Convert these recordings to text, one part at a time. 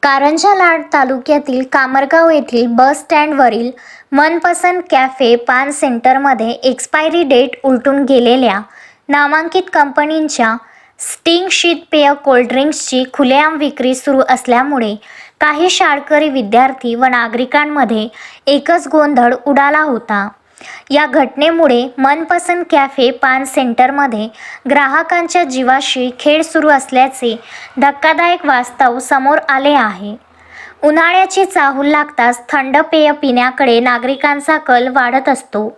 कारंजा लाड तालुक्यातील कामरगाव येथील बस स्टँडवरील मनपसंत कॅफे पान सेंटरमध्ये एक्सपायरी डेट उलटून गेलेल्या नामांकित कंपनींच्या स्टिंग शीतपेय कोल्ड्रिंक्सची खुलेआम विक्री सुरू असल्यामुळे काही शाळकरी विद्यार्थी व नागरिकांमध्ये एकच गोंधळ उडाला होता। या घटनेमुळे मनपसंत कॅफे पान सेंटरमध्ये ग्राहकांच्या जीवाशी खेळ सुरू असल्याचे धक्कादायक वास्तव समोर आले आहे। उन्हाळ्याची चाहूल लागताच थंड पेय पिण्याकडे नागरिकांचा कल वाढत असतो।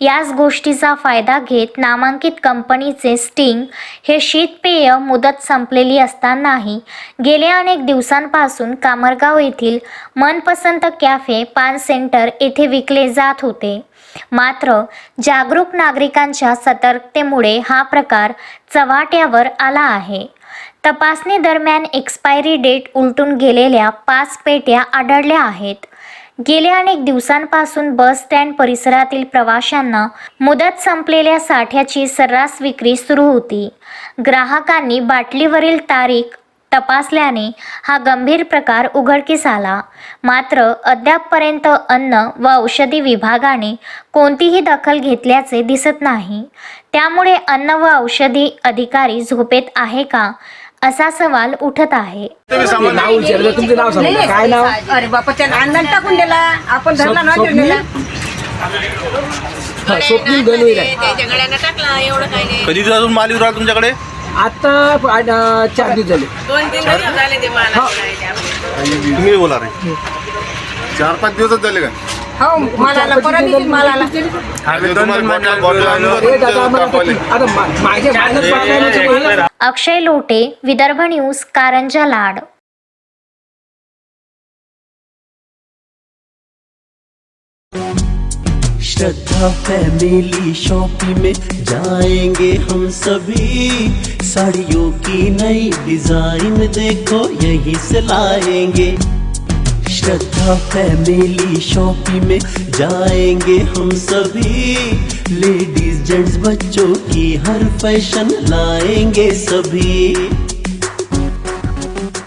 याच गोष्टीचा फायदा घेत नामांकित कंपनीचे स्टिंग हे शीतपेय मुदत संपलेली असतानाही गेल्या अनेक दिवसांपासून कामरगाव येथील मनपसंत कॅफे पान सेंटर येथे विकले जात होते। मात्र जागरूक नागरिकांच्या सतर्कतेमुळे हा प्रकार चव्हाट्यावर आला आहे। तपासणी दरम्यान एक्सपायरी डेट उलटून गेलेल्या 5 पेट्या आढळल्या आहेत। गेल्या अनेक दिवसांपासून बस स्टँड परिसरातील प्रवाशांना मुदत संपलेल्या साठ्याची सर्रास विक्री सुरू होती। ग्राहकांनी बाटलीवरील तारीख तपासल्याने हा गंभीर प्रकार उघडकीस आला। मात्र अद्यापपर्यंत अन्न व औषधी विभागाने कोणतीही दखल घेतल्याचे दिसत नाही। त्यामुळे अन्न व औषधी अधिकारी झोपेत आहे का असा सवाल उठत आहे। नाव विचारलं, तुमचं नाव सांगा, काय नाव? अरे बापा, त्याला अंदाज टाकून दिला, आपण धरला ना दिला. स्वप्नील गणवीर आहे। कधी दिवसातून माल येऊन राहिला तुमच्याकडे? आता 4 दिवस झाले। 2-3 दिवस झाले ते मला. तुम्ही बोला रे। 4-5 दिवसच झाले का? हो, मला परत येतील मालाला. अक्षय लोटे, विदर्भ न्यूज, कारंजा लाड। श्रद्धा फैमिली शॉपिंग में जाएंगे हम सभी, साड़ियों की नई डिजाइन देखो यहीं से लाएंगे। श्रद्धा फैमिली शॉपिंग में जाएंगे हम सभी, लेडीज जेंट्स बच्चों की हर फैशन लाएंगे सभी।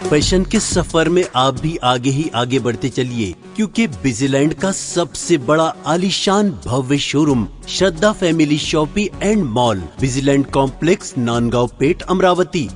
फैशन के सफर में आप भी आगे ही आगे बढ़ते चलिए, क्योंकि बिजीलैंड का सबसे बड़ा आलीशान भव्य showroom Shraddha family shopping and mall, Busyland complex, Nandgaon Peth, Amravati.